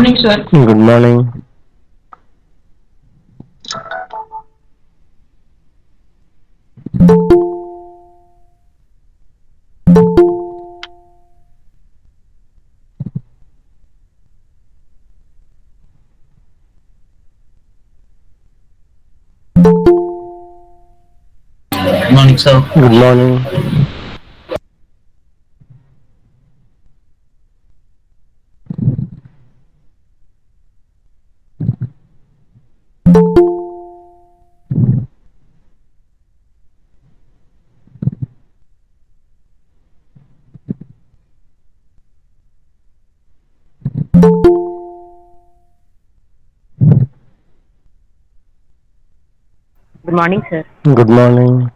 morning, sir. Good morning. Good morning, sir. Good morning. Good morning, sir. Good morning.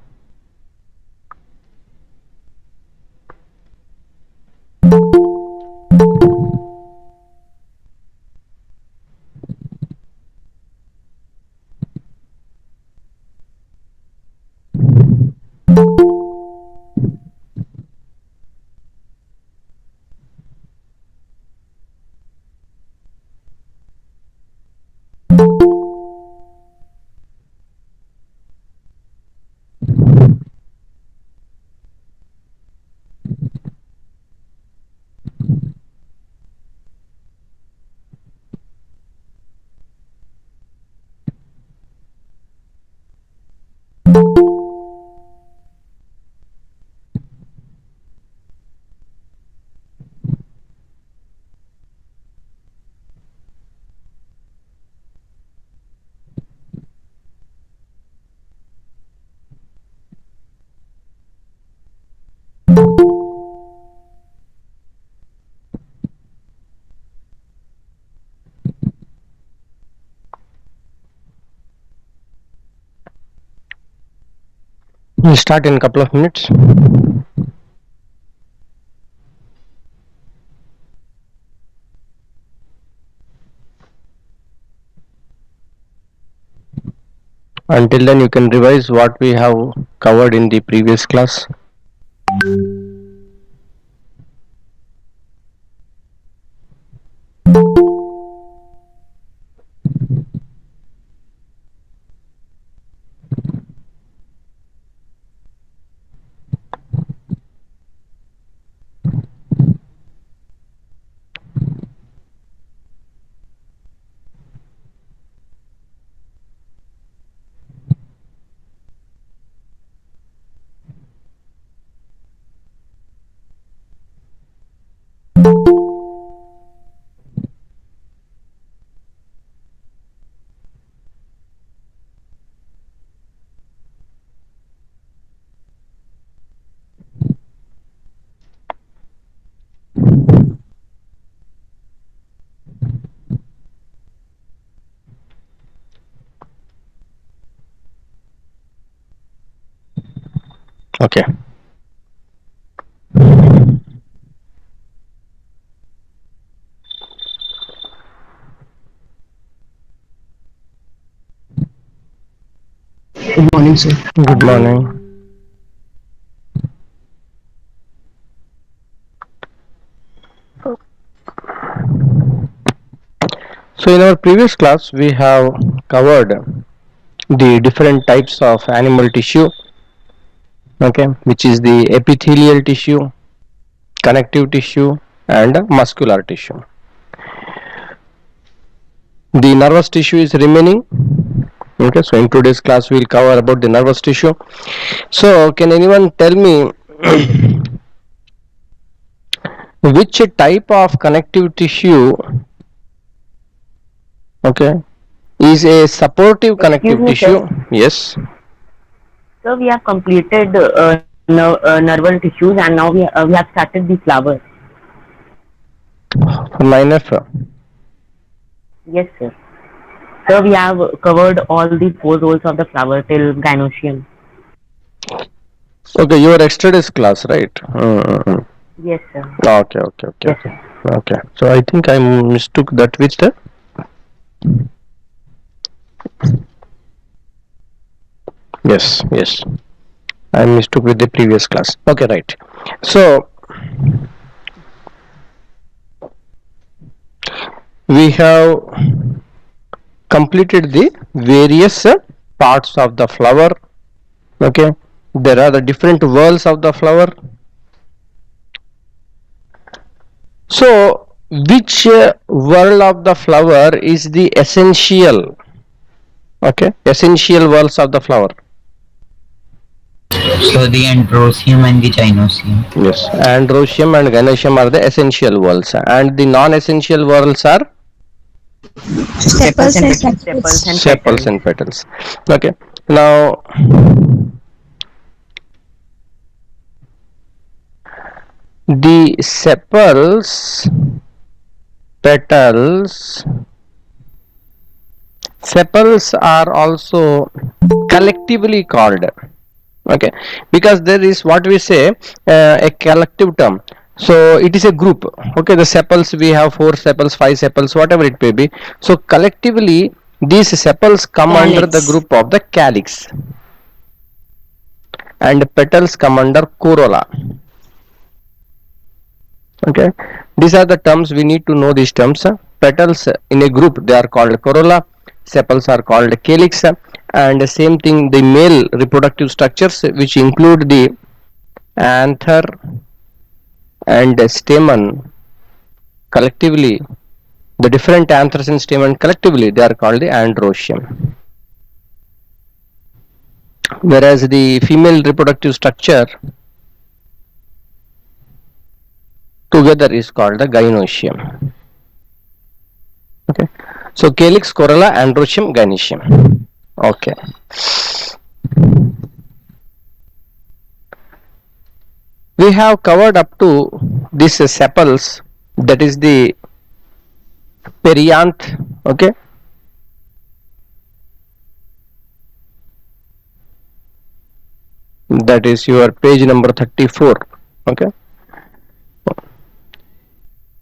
We'll start in a couple of minutes. Until then, you can revise what we have covered in the previous class. Okay. Good morning, sir. Good morning. So, in our previous class, we have covered the different types of animal tissue, okay, which is the epithelial tissue, connective tissue, and muscular tissue. The nervous tissue is remaining. Okay, so in today's class, we'll cover about the nervous tissue. So, can anyone tell me which type of connective tissue, okay, is a supportive Excuse connective me, sir. tissue? Yes. So we have completed nerval tissues, and now we have started the flower. 9F. Yes, sir. So we have covered all the four roles of the flower till gynoecium. Okay, your extradis class, right? Yes, sir. Okay, okay, okay, Yes, okay. sir. Okay. So I think I mistook that with the. Yes, yes. I mistook with the previous class. Okay, right. So we have completed the various parts of the flower. Okay, there are the different whorls of the flower. So which whorl of the flower is the essential? Okay, essential whorls of the flower. So the androecium and the gynoecium. Yes, androecium and gynoecium are the essential whorls, and the non-essential whorls are Sepals and Sepals and sepals petals. and petals. Okay, now the sepals, petals, sepals are also collectively called. Okay, because there is what we say a collective term. So it is a group. Okay, the sepals, we have 4 sepals, 5 sepals, whatever it may be. So collectively these sepals come under the Calyx. group of the calyx, and petals come under corolla. Okay, these are the terms, we need to know these terms. Petals in a group, they are called corolla, sepals are called calyx, and same thing the male reproductive structures, which include the anther and stamen, collectively the different anthers and stamen collectively they are called the androecium, whereas the female reproductive structure together is called the gynoecium. Okay, so calyx, corolla, androecium, gynoecium. Okay, we have covered up to this sepals, that is the perianth. Okay, that is your page number 34. Okay,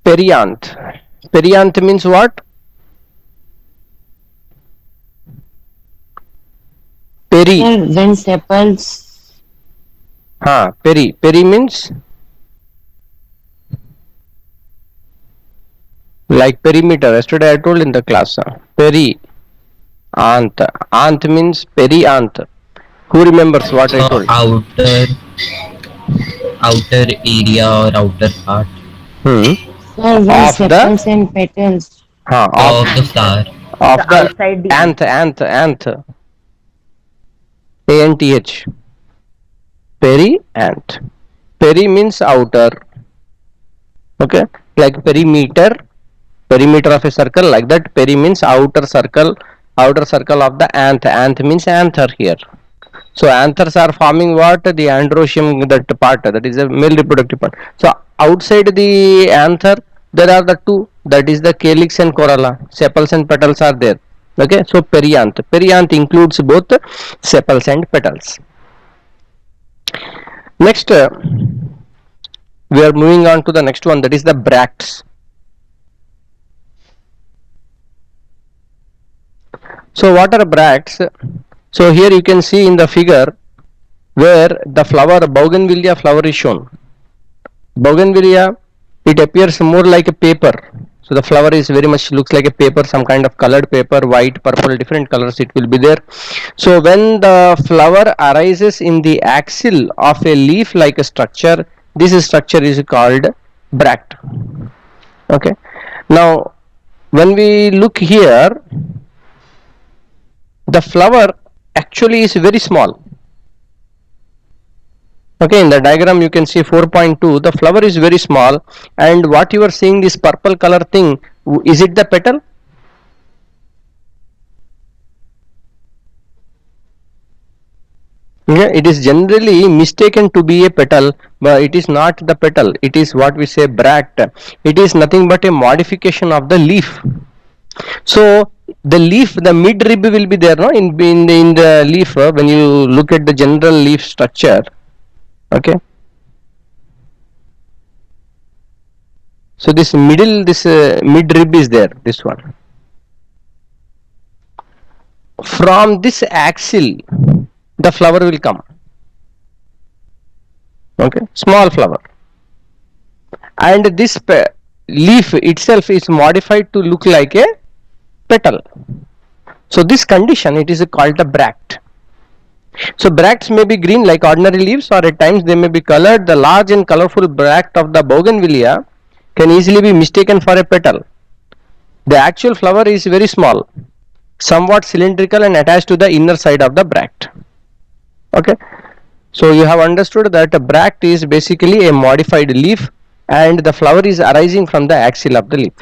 perianth. Perianth means what? Peri. Sir, when sepals, Peri. Peri means like perimeter. Yesterday I told in the class. Peri. Anth. Anth means perianth. Who remembers what I So told? outer area or outer part Hmm. sir, when Of the sepals and petals, of of the flower. of So the outside the anth. ANTH. Perianth. Peri means outer. Okay, like perimeter. Perimeter of a circle, like that. Peri means outer circle. Outer circle of the anth. Anth means anther here. So anthers are forming what? The androecium, that part, that is a male reproductive part. So outside the anther there are the two, that is the calyx and corolla. Sepals and petals are there. Okay, so perianth. Perianth includes both sepals and petals. Next, we are moving on to the next one, that is the bracts. So what are bracts? So here you can see in the figure where the flower, bougainvillea flower is shown. Bougainvillea, it appears more like a paper. So the flower is very much looks like a paper, some kind of colored paper, white, purple, different colors it will be there. So when the flower arises in the axil of a leaf like a structure, this structure is called bract. Okay, now when we look here, the flower actually is very small. Okay, in the diagram you can see 4.2, the flower is very small, and what you are seeing, this purple color thing, is it the petal? Yeah, it is generally mistaken to be a petal, but it is not the petal, it is what we say bract. It is nothing but a modification of the leaf. So the leaf, the midrib will be there, no, in the leaf, when you look at the general leaf structure. Okay, so this middle, this midrib is there, this one. From this axil the flower will come. Okay, small flower, and this leaf itself is modified to look like a petal. So this condition, it is called the bract. So bracts may be green like ordinary leaves, or at times they may be colored. The large and colorful bract of the bougainvillea can easily be mistaken for a petal. The actual flower is very small, somewhat cylindrical and attached to the inner side of the bract. Okay, so you have understood that a bract is basically a modified leaf and the flower is arising from the axil of the leaf.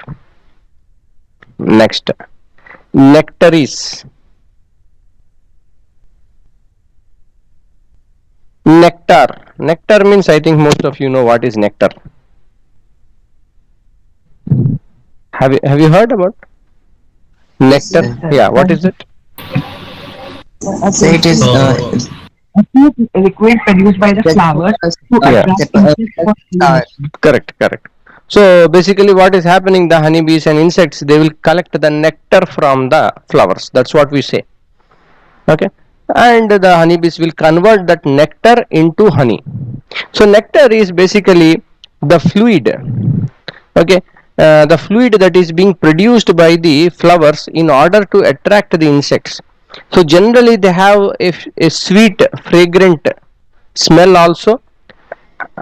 Next, nectaries. Nectar. Nectar means, I think most of you know what is nectar. Have you heard about nectar? Yeah, what is it? So it is So, liquid produced by the flowers to Yeah. attract insects for food. Correct. So basically what is happening, the honeybees and insects, they will collect the nectar from the flowers. That's what we say. Okay, and the honeybees will convert that nectar into honey. So nectar is basically the fluid. Okay, the fluid that is being produced by the flowers in order to attract the insects. So generally they have a sweet fragrant smell also.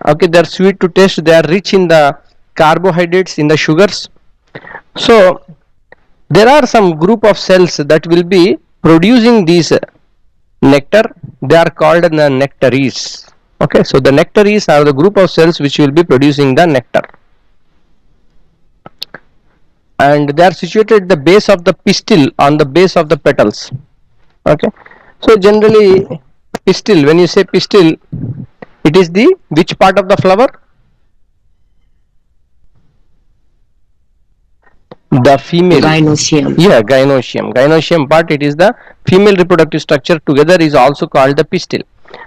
Okay, they are sweet to taste, they are rich in the carbohydrates, in the sugars. So there are some group of cells that will be producing these nectar. They are called the nectaries. Okay, so the nectaries are the group of cells which will be producing the nectar, and they are situated at the base of the pistil, on the base of the petals. Okay, so generally pistil, when you say pistil, it is the which part of the flower? The female. Gynoecium. Yeah, gynoecium. Gynoecium part, it is the female reproductive structure, together is also called the pistil.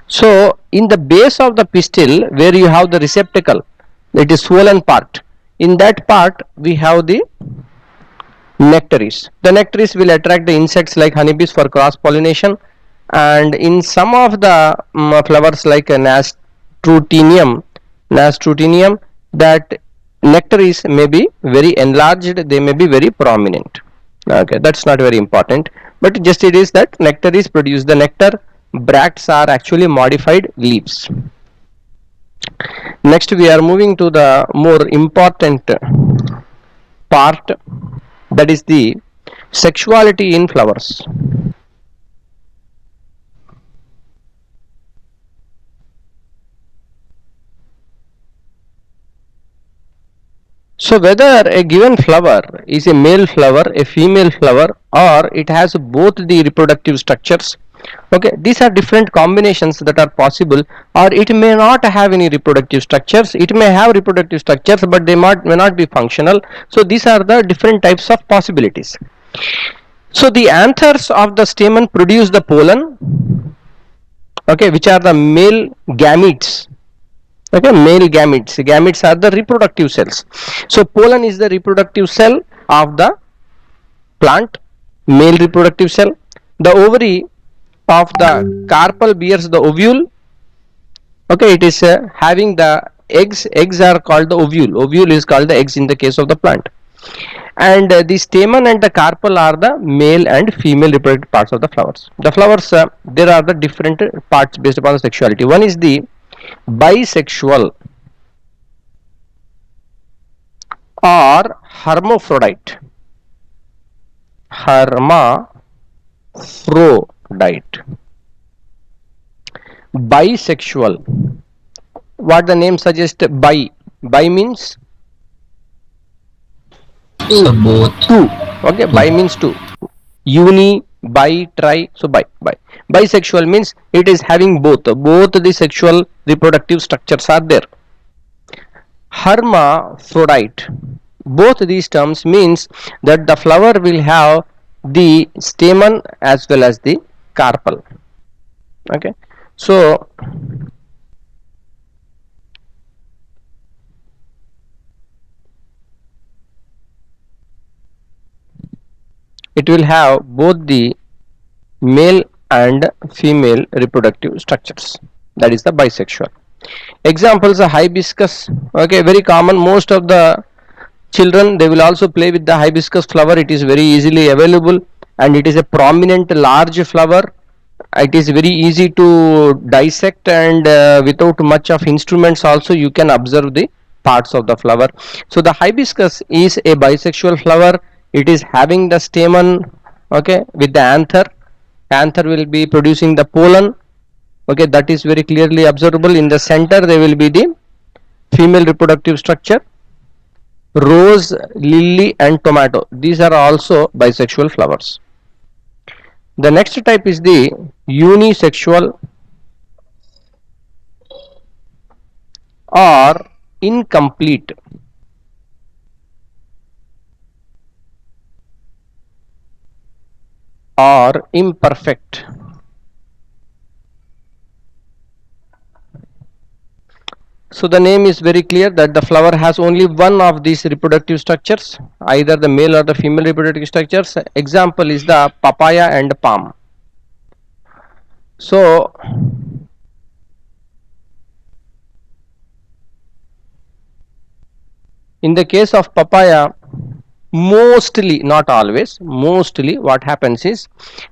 So in the base of the pistil, where you have the receptacle, it is swollen part, in that part we have the nectaries. The nectaries will attract the insects like honeybees for cross pollination, and in some of the flowers like nastrutinium, that nectaries may be very enlarged, they may be very prominent. Okay, that's not very important, but just it is that nectaries produce the nectar. Bracts are actually modified leaves. Next we are moving to the more important part, that is the sexuality in flowers. So whether a given flower is a male flower, a female flower, or it has both the reproductive structures, okay, these are different combinations that are possible, or it may not have any reproductive structures, it may have reproductive structures but they may not be functional. So these are the different types of possibilities. So the anthers of the stamen produce the pollen, okay, which are the male gametes. Okay, male gametes. Gametes are the reproductive cells. So pollen is the reproductive cell of the plant, male reproductive cell. The ovary of the carpel bears the ovule. Okay, it is having the eggs. Eggs are called the ovule. Ovule is called the eggs in the case of the plant. And the stamen and the carpel are the male and female reproductive parts of the flowers. The flowers, there are the different parts based upon the sexuality. One is the bisexual or hermaphrodite. Bisexual, what the name suggests, bi means so both. two. Okay, bi means two. Uni, bi, tri, so bisexual means it is having both the sexual reproductive structures are there. Hermaphrodite, both these terms means that the flower will have the stamen as well as the carpel. Okay, so it will have both the male and female reproductive structures. That is the bisexual. Examples are hibiscus. Okay, very common. Most of the children, they will also play with the hibiscus flower. It is very easily available and it is a prominent large flower. It is very easy to dissect, and without much of instruments also you can observe the parts of the flower. So the hibiscus is a bisexual flower. It is having the stamen, okay, with the anther will be producing the pollen, okay, that is very clearly observable. In the center there will be the female reproductive structure. Rose, lily and tomato, these are also bisexual flowers. The next type is the unisexual or incomplete or imperfect. So the name is very clear that the flower has only one of these reproductive structures, either the male or the female reproductive structures. Example is the papaya and palm. So in the case of papaya, mostly, not always, mostly what happens is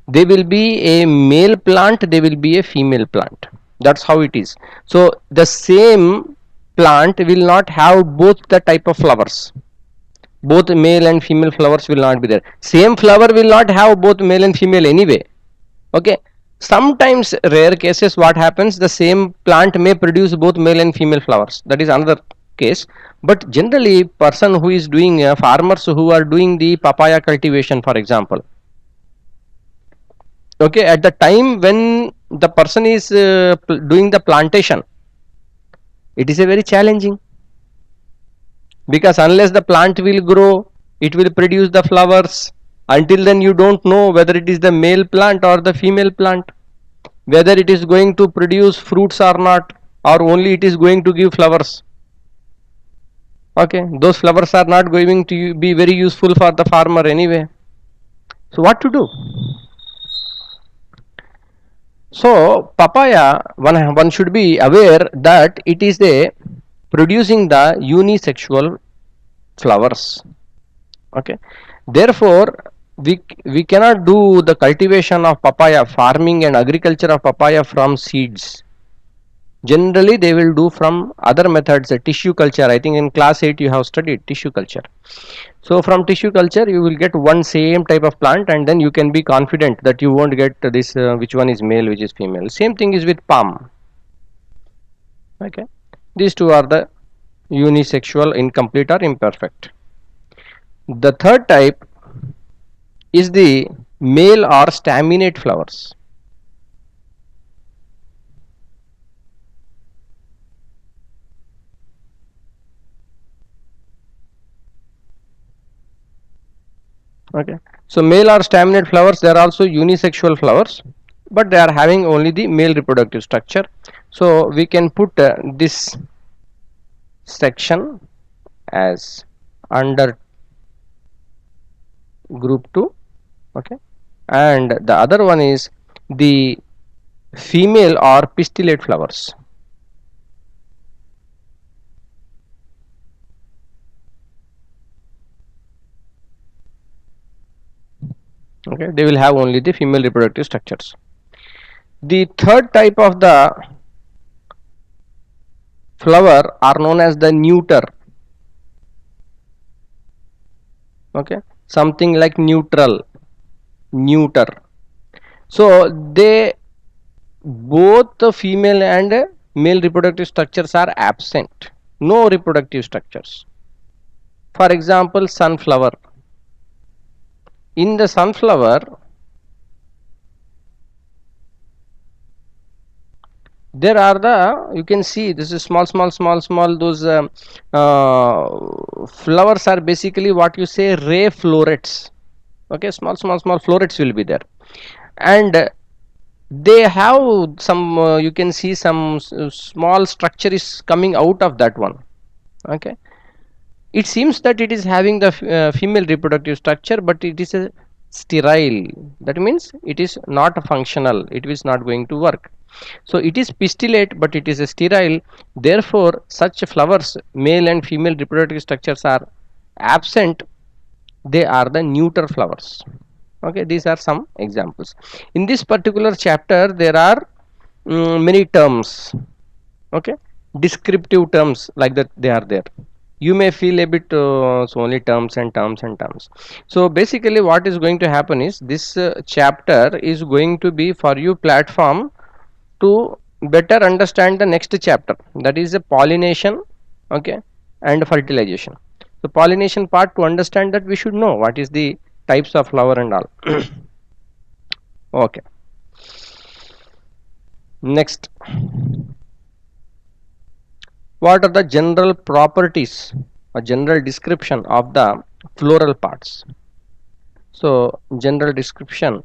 they will be a male plant, they will be a female plant. That's how it is. So the same plant will not have both the type of flowers. Both male and female flowers will not be there. Same flower will not have both male and female anyway. Okay. Sometimes, rare cases, what happens, the same plant may produce both male and female flowers. That is another case. But generally, person who is doing, farmers who are doing the papaya cultivation, for example, okay, at the time when the person is doing the plantation, it is a very challenging, because unless the plant will grow, it will produce the flowers. Until then you don't know whether it is the male plant or the female plant, whether it is going to produce fruits or not, or only it is going to give flowers. Okay, those flowers are not going to be very useful for the farmer anyway. So what to do? So papaya, one should be aware that it is a producing the unisexual flowers. Okay, therefore we cannot do the cultivation of papaya, farming and agriculture of papaya from seeds. Generally they will do from other methods, tissue culture. I think in class 8 you have studied tissue culture. So from tissue culture you will get one same type of plant, and then you can be confident that you won't get this which one is male, which is female. Same thing is with palm. Okay, these two are the unisexual, incomplete or imperfect. The third type is the male or staminate flowers. Okay, so male or staminate flowers, they are also unisexual flowers, but they are having only the male reproductive structure. So we can put this section as under group 2. Okay, and the other one is the female or pistillate flowers. Okay, they will have only the female reproductive structures. The third type of the flower are known as the neuter. Okay, something like neuter. So they, both the female and male reproductive structures are absent, no reproductive structures. For example, sunflower. In the sunflower, there are the, you can see this is small those flowers are basically what you say ray florets. Okay, small florets will be there, and they have some you can see some small structure is coming out of that one. Okay, it seems that it is having the female reproductive structure, but it is a sterile. That means it is not functional, it is not going to work. So it is pistillate, but it is a sterile. Therefore such flowers, male and female reproductive structures are Absent, they are the neuter flowers. Okay, these are some examples. In this particular chapter there are many terms, okay, descriptive terms like that they are there. You may feel a bit so only terms and terms and terms. So basically what is going to happen is this chapter is going to be for you platform to better understand the next chapter, that is the pollination, okay, and fertilization. So pollination part, to understand that we should know what is the types of flower and all. Okay, next, what are the general properties, a general description of the floral parts? So general description: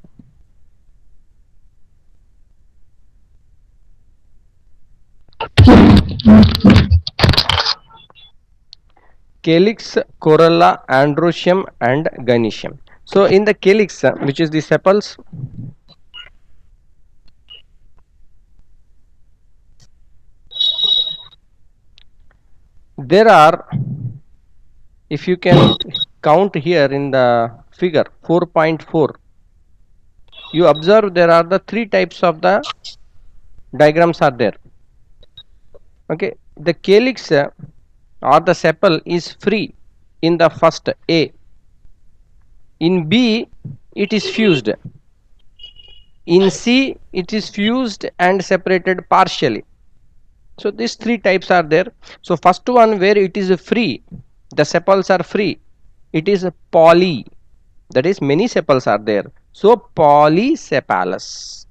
calyx, corolla, androecium and gynoecium. So in the calyx, which is the sepals, there are, if you can count here in the figure 4.4, you observe there are the three types of the diagrams are there. Okay, the calyx or the sepal is free in the first A. In B it is fused. In C it is fused and separated partially. So these three types are there. So first one, where it is free, the sepals are free, it is poly, that is many sepals are there. So polycephalous,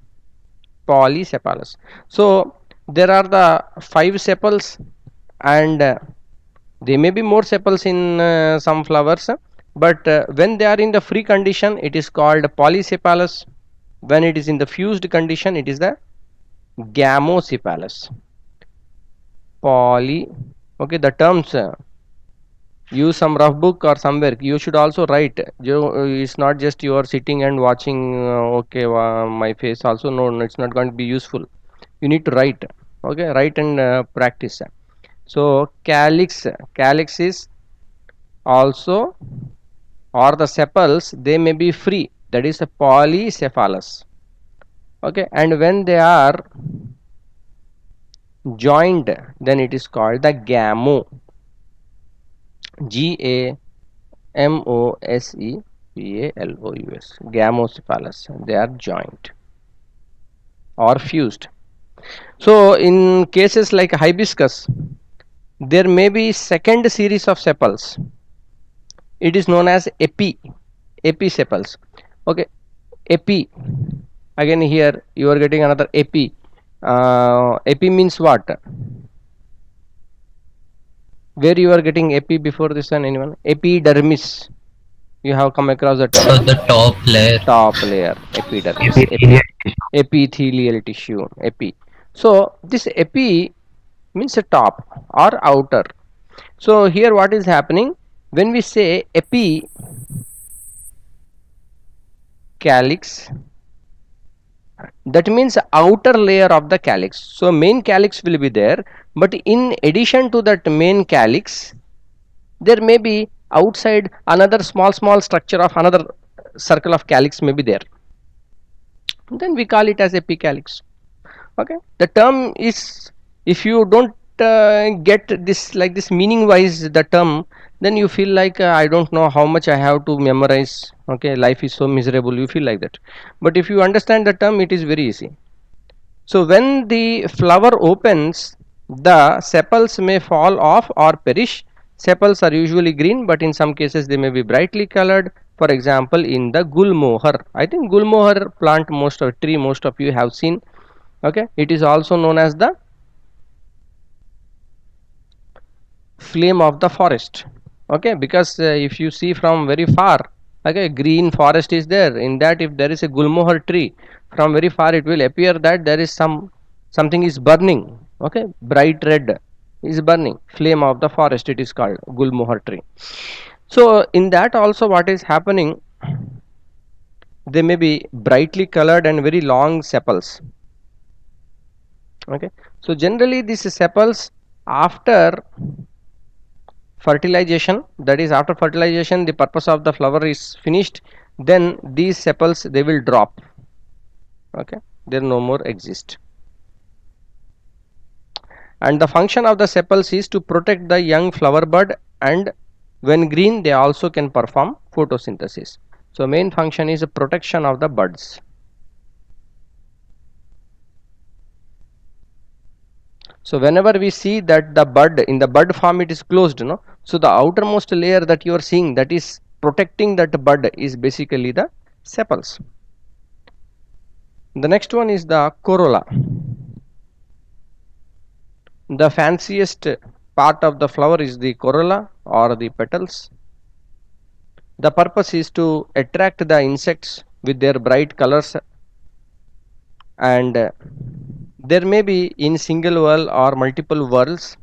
polycephalous. So there are the 5 sepals, and there may be more sepals in some flowers, but when they are in the free condition it is called polycephalous. When it is in the fused condition it is the gamocephalous. Poly, okay, the terms, use some rough book or somewhere, you should also write. It's not just you are sitting and watching, okay, my face also, no, no, it's not going to be useful. You need to write, okay, write and practice. So calyx, calyx is also, or the sepals, they may be free, that is a polycephalous. Okay, and when they are joined, then it is called the gamo, GAMOSEPHALOUS, gamocephalous. They are joined or fused. So in cases like hibiscus, there may be second series of sepals. It is known as episepals. Okay, epi, again here you are getting another epi. Epi means what? Where you are getting epi before this one, anyone? Epidermis, you have come across the term? So the top layer. Top layer, epidermis, epithelial tissue, epi. So this epi means a top or outer. So here what is happening, when we say epi calyx, that means outer layer of the calyx. So main calyx will be there, but in addition to that main calyx, there may be outside another small structure of another circle of calyx may be there. Then we call it as epicalyx. Okay, the term is, if you don't get this like this meaning wise the term, then you feel like I don't know how much I have to memorize. Okay, life is so miserable, you feel like that. But if you understand the term, it is very easy. So when the flower opens, the sepals may fall off or perish. Sepals are usually green, but in some cases they may be brightly colored. For example, in the gulmohar, I think gulmohar plant, most of tree, most of you have seen. Okay, it is also known as the flame of the forest. Okay, because if you see from very far, okay, green forest is there, in that if there is a gulmohar tree, from very far it will appear that there is something is burning. Okay, bright red is burning, flame of the forest, it is called gulmohar tree. So in that also what is happening, they may be brightly colored and very long sepals. Okay, so generally these sepals, after fertilization, that is after fertilization the purpose of the flower is finished, then these sepals they will drop. Okay, they no more exist. And the function of the sepals is to protect the young flower bud, and when green they also can perform photosynthesis. So main function is a protection of the buds. So whenever we see that the bud in the bud form it is closed, no, so the outermost layer that you are seeing that is protecting that bud is basically the sepals. The next one is the corolla. The fanciest part of the flower is the corolla or the petals. The purpose is to attract the insects with their bright colors, and there may be in single whorl or multiple whorls.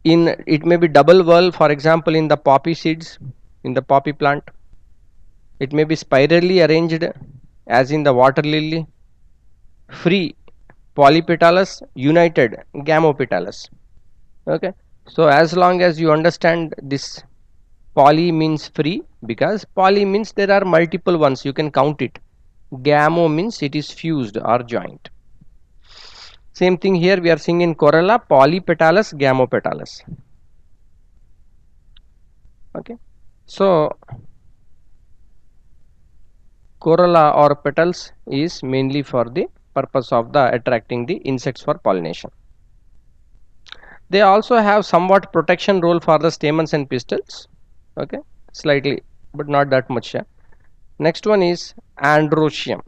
In it may be double whorl, for example in the poppy seeds, in the poppy plant. It may be spirally arranged as in the water lily, free polypetalous, united gamopetalous. Okay, so as long as you understand this, poly means free, because poly means there are multiple ones, you can count it. Gamo means it is fused or joined. Same thing here we are seeing in corolla, polypetalous, gamopetalous. Okay, so corolla or petals is mainly for the purpose of the attracting the insects for pollination. They also have somewhat protection role for the stamens and pistils. Okay, slightly, but not that much. Yeah. Next one is androecium.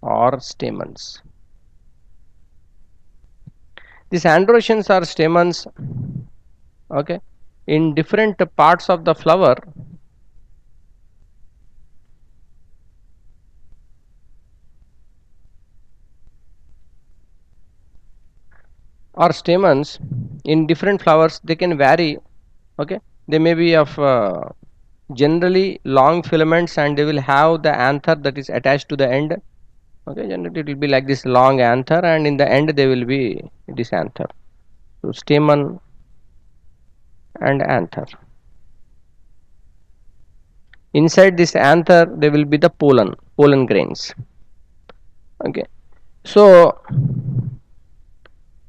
Or stamens. These androecians are stamens, okay, in different parts of the flower. Or stamens in different flowers, they can vary. Okay, they may be of generally long filaments, and they will have the anther that is attached to the end. Okay, generally it will be like this long anther, and in the end they will be this anther. So stamen and anther. Inside this anther there will be the pollen grains. Okay, so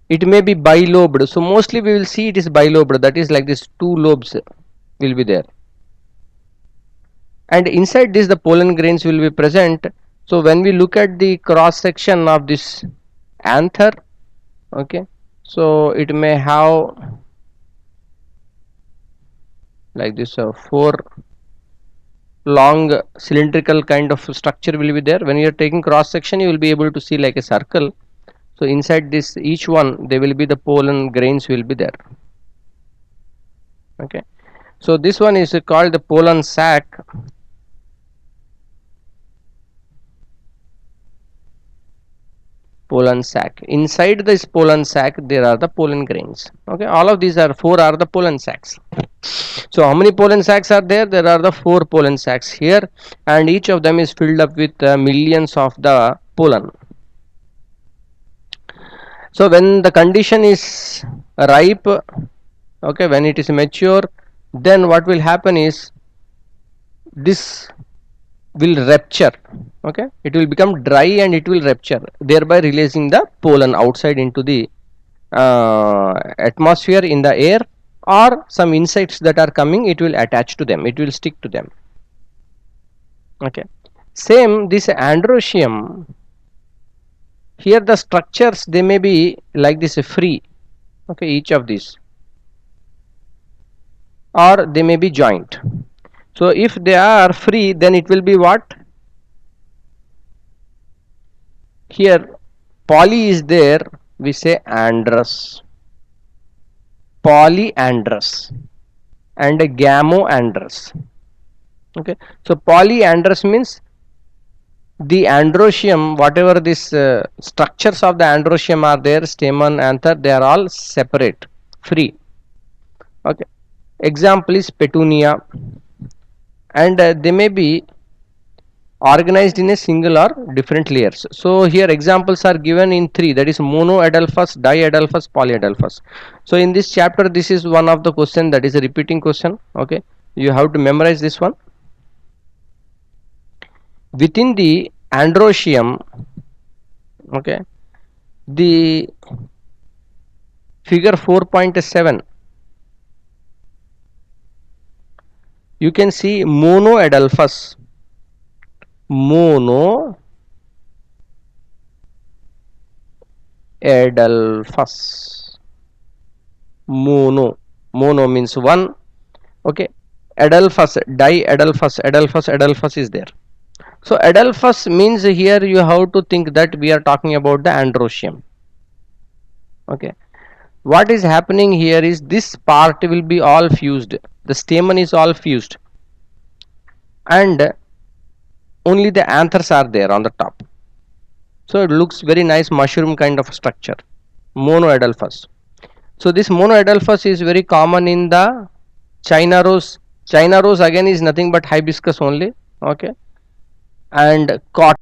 it may be bilobed, so mostly we will see it is bilobed, that is like this, two lobes will be there, and inside this the pollen grains will be present. So when we look at the cross section of this anther, okay, so it may have like this four long cylindrical kind of structure will be there. When you are taking cross section, you will be able to see like a circle. So inside this each one there will be the pollen grains will be there. Okay, so this one is called the pollen sac. Pollen sac. Inside this pollen sac there are the pollen grains. Okay, all of these are four are the pollen sacs. So how many pollen sacs are there? There are the four pollen sacs here, and each of them is filled up with millions of the pollen. So when the condition is ripe, okay, when it is mature, then what will happen is this will rupture. Okay, it will become dry and it will rupture, thereby releasing the pollen outside into the atmosphere in the air, or some insects that are coming, it will attach to them, it will stick to them. Okay, same this androecium, here the structures they may be like this free, okay, each of these, or they may be joint. So if they are free, then it will be what? Here poly is there, we say androus, polyandrous, and gamoandrous. Okay, so polyandrous means the androecium, whatever this structures of the androecium are there, stamen, anther, they are all separate, free. Okay, example is petunia, and they may be organized in a single or different layers. So here examples are given in three, that is monoadelphous, diadelphous, polyadelphous. So in this chapter, this is one of the question that is a repeating question. Okay, you have to memorize this one. Within the androecium, okay, the figure 4.7, you can see monoadelphous, monoadelphous, mono means one, okay, adelphous, diadelphous, is there. So adelphous means here you have to think that we are talking about the androecium. Okay, what is happening here is this part will be all fused, the stamen is all fused, and only the anthers are there on the top. So it looks very nice mushroom kind of structure, monoadelphous. So this monoadelphous is very common in the China rose. China rose again is nothing but hibiscus only. Okay, and cotton